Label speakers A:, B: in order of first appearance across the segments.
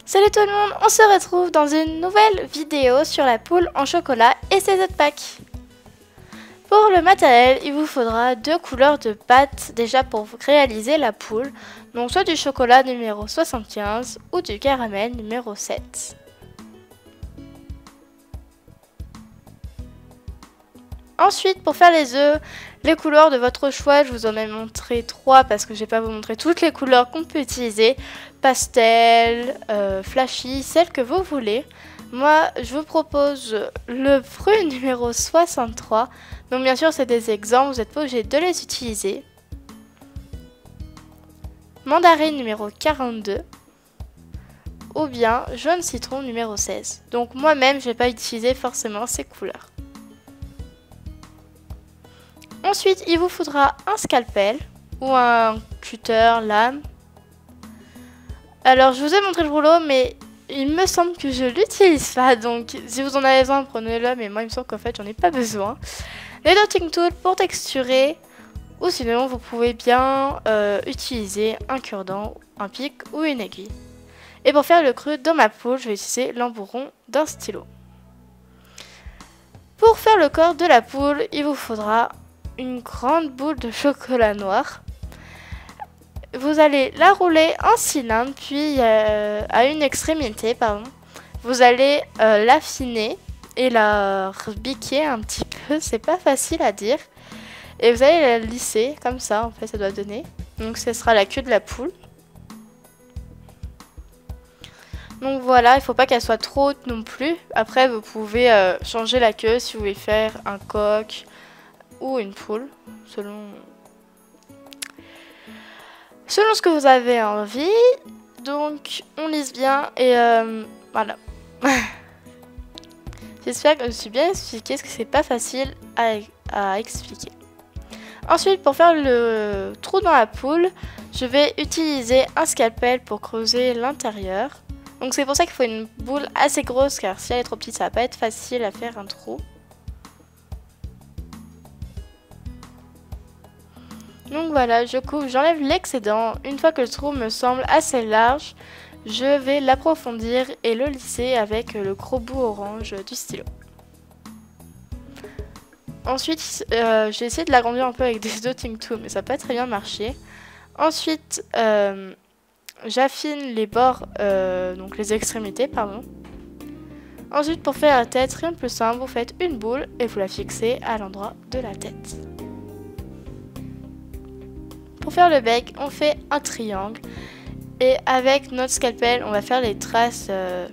A: Salut tout le monde, on se retrouve dans une nouvelle vidéo sur la poule en chocolat et ses autres packs. Pour le matériel, il vous faudra 2 couleurs de pâte déjà pour réaliser la poule, donc soit du chocolat numéro 75 ou du caramel numéro 7. Ensuite, pour faire les œufs, les couleurs de votre choix, je vous en ai montré 3 parce que je vais pas vous montrer toutes les couleurs qu'on peut utiliser. Pastel, flashy, celles que vous voulez. Moi, je vous propose le fruit numéro 63. Donc bien sûr, c'est des exemples, vous n'êtes pas obligé de les utiliser. Mandarine numéro 42. Ou bien jaune citron numéro 16. Donc moi-même, je ne vais pas utiliser forcément ces couleurs. Ensuite, il vous faudra un scalpel ou un cutter, lame. Alors, je vous ai montré le rouleau, mais il me semble que je l'utilise pas. Donc, si vous en avez besoin, prenez-le. Mais moi, il me semble qu'en fait, j'en ai pas besoin. Les dotting tools pour texturer. Ou sinon, vous pouvez bien utiliser un cure-dent, un pic ou une aiguille. Et pour faire le creux dans ma poule, je vais utiliser l'embourron d'un stylo. Pour faire le corps de la poule, il vous faudra une grande boule de chocolat noir. Vous allez la rouler en cylindre, puis à une extrémité, pardon. Vous allez l'affiner et la biquer un petit peu, c'est pas facile à dire. Et vous allez la lisser, comme ça, en fait, ça doit donner. Donc, ce sera la queue de la poule. Donc voilà, il faut pas qu'elle soit trop haute non plus. Après, vous pouvez changer la queue si vous voulez faire un coq ou une poule, selon ce que vous avez envie. Donc on lisse bien et voilà. J'espère que je me suis bien expliqué, parce que c'est pas facile à expliquer. Ensuite, pour faire le trou dans la poule, je vais utiliser un scalpel pour creuser l'intérieur. Donc c'est pour ça qu'il faut une boule assez grosse, car si elle est trop petite, ça va pas être facile à faire un trou. Donc voilà, je coupe, j'enlève l'excédent. Une fois que le trou me semble assez large, je vais l'approfondir et le lisser avec le gros bout orange du stylo. Ensuite, j'ai essayé de l'agrandir un peu avec des dotting tools, mais ça n'a pas très bien marché. Ensuite, j'affine les bords, donc les extrémités, pardon. Ensuite, pour faire la tête, rien de plus simple, vous faites une boule et vous la fixez à l'endroit de la tête. Pour faire le bec, on fait un triangle et avec notre scalpel, on va faire les traces de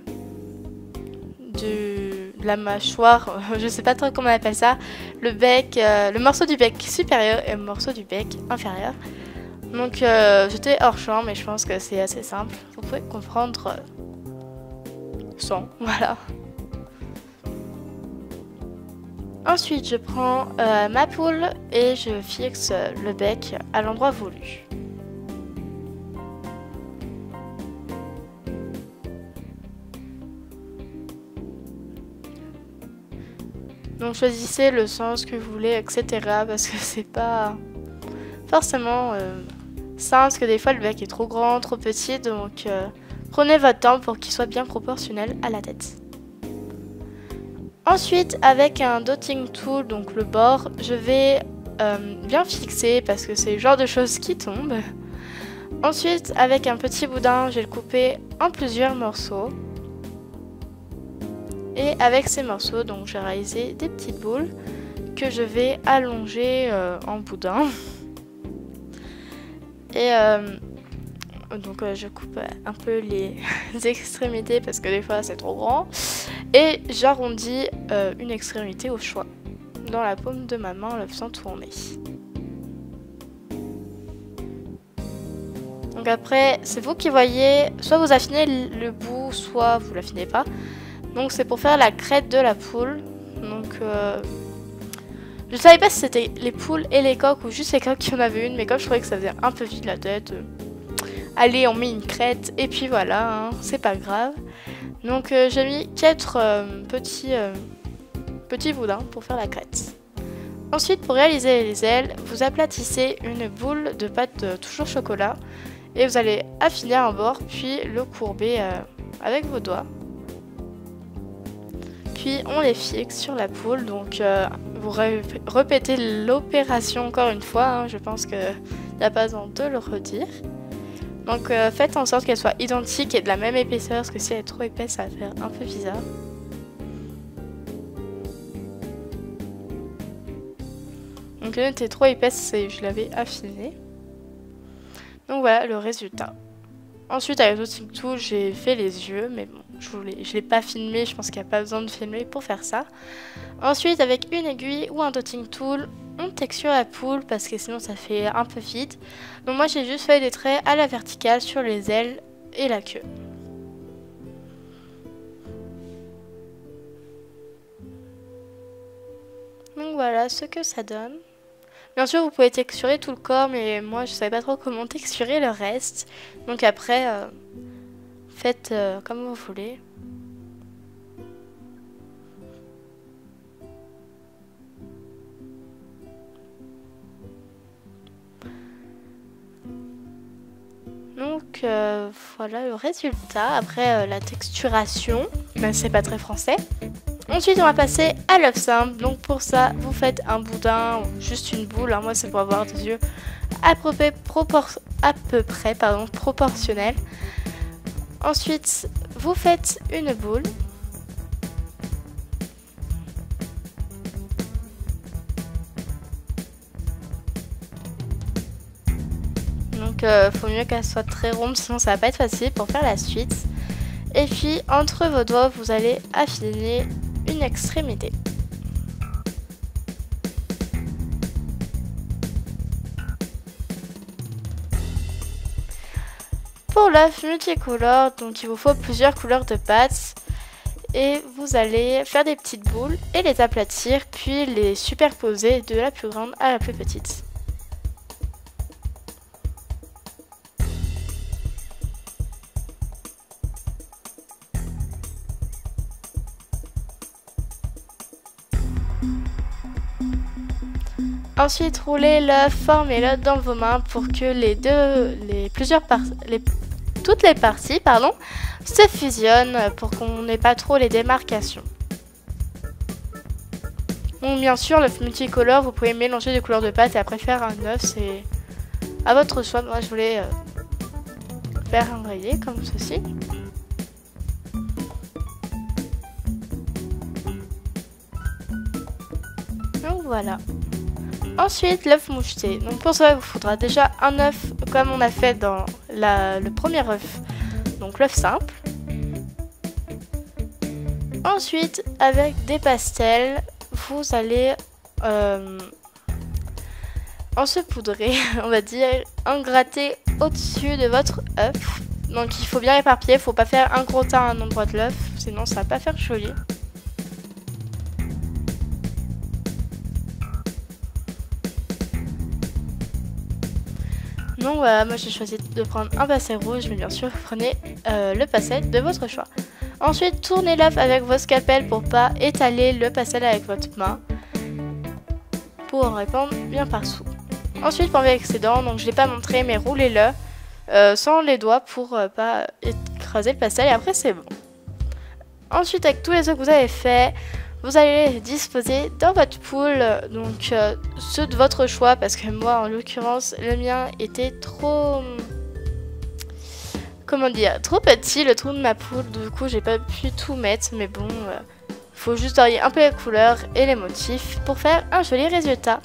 A: la mâchoire, je sais pas trop comment on appelle ça, le bec, le morceau du bec supérieur et le morceau du bec inférieur. Donc j'étais hors champ, mais je pense que c'est assez simple, vous pouvez comprendre sans, voilà. Ensuite, je prends ma poule et je fixe le bec à l'endroit voulu. Donc choisissez le sens que vous voulez, etc. parce que c'est pas forcément simple, parce que des fois le bec est trop grand, trop petit, donc prenez votre temps pour qu'il soit bien proportionnel à la tête. Ensuite, avec un dotting tool, donc le bord, je vais bien fixer parce que c'est le genre de choses qui tombent. Ensuite, avec un petit boudin, je vais le couper en plusieurs morceaux. Et avec ces morceaux, donc j'ai réalisé des petites boules que je vais allonger en boudin. Et donc je coupe un peu les extrémités parce que des fois c'est trop grand. Et j'arrondis une extrémité au choix dans la paume de ma main en le faisant tourner. Donc après, c'est vous qui voyez, soit vous affinez le bout, soit vous l'affinez pas. Donc c'est pour faire la crête de la poule. Donc je savais pas si c'était les poules et les coqs ou juste les coqs qui en avaient une, mais comme je trouvais que ça faisait un peu vide la tête, allez, on met une crête et puis voilà, hein, c'est pas grave. Donc j'ai mis 4 petits boudins pour faire la crête. Ensuite, pour réaliser les ailes, vous aplatissez une boule de pâte toujours chocolat et vous allez affiner un bord puis le courber avec vos doigts. Puis on les fixe sur la poule, donc vous répétez l'opération encore une fois, hein, je pense qu'il n'y a pas besoin de le redire. Donc faites en sorte qu'elle soit identique et de la même épaisseur, parce que si elle est trop épaisse, ça va faire un peu bizarre. Donc elle était trop épaisse et je l'avais affinée. Donc voilà le résultat. Ensuite avec le Dotting Tool j'ai fait les yeux, mais bon je l'ai pas filmé, je pense qu'il n'y a pas besoin de filmer pour faire ça. Ensuite avec une aiguille ou un Dotting Tool, on texture la poule parce que sinon ça fait un peu vide. Donc moi j'ai juste fait des traits à la verticale sur les ailes et la queue. Donc voilà ce que ça donne. Bien sûr vous pouvez texturer tout le corps, mais moi je savais pas trop comment texturer le reste. Donc après faites comme vous voulez. Donc voilà le résultat après la texturation, mais c'est pas très français. Ensuite on va passer à l'œuf simple, donc pour ça vous faites un boudin, juste une boule, hein. Moi c'est pour avoir des yeux à peu près proportionnels. Ensuite vous faites une boule. Donc faut mieux qu'elle soit très ronde, sinon ça va pas être facile pour faire la suite. Et puis entre vos doigts vous allez affiner une extrémité. Pour l'œuf multicolore, donc il vous faut plusieurs couleurs de pâte. Et vous allez faire des petites boules et les aplatir, puis les superposer de la plus grande à la plus petite. Ensuite, roulez l'œuf, formez-le dans vos mains pour que toutes les parties se fusionnent pour qu'on n'ait pas trop les démarcations. Donc bien sûr, l'œuf multicolore, vous pouvez mélanger des couleurs de pâte et après faire un œuf, c'est à votre choix. Moi, je voulais faire un rayé comme ceci. Donc voilà. Ensuite, l'œuf moucheté. Donc pour ça, il vous faudra déjà un œuf comme on a fait dans le premier œuf. Donc l'œuf simple. Ensuite, avec des pastels, vous allez en saupoudrer, on va dire, en gratter au-dessus de votre œuf. Donc il faut bien éparpiller, il ne faut pas faire un gros tas à un endroit de l'œuf, sinon ça va pas faire joli. Donc voilà, moi j'ai choisi de prendre un pastel rouge, mais bien sûr vous prenez le pastel de votre choix. Ensuite, tournez l'œuf avec vos scalpels pour pas étaler le pastel avec votre main, pour en répandre bien partout. Ensuite, pour enlever l'excédent, donc je l'ai pas montré, mais roulez-le sans les doigts pour pas écraser le pastel et après c'est bon. Ensuite, avec tous les œufs que vous avez fait, vous allez les disposer dans votre poule, donc ceux de votre choix, parce que moi en l'occurrence le mien était trop, comment dire, trop petit le trou de ma poule, du coup j'ai pas pu tout mettre, mais bon, faut juste varier un peu les couleurs et les motifs pour faire un joli résultat.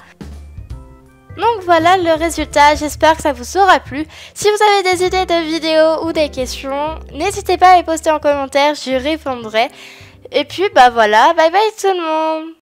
A: Donc voilà le résultat, j'espère que ça vous aura plu. Si vous avez des idées de vidéos ou des questions, n'hésitez pas à les poster en commentaire, j'y répondrai. Et puis bah voilà, bye bye tout le monde!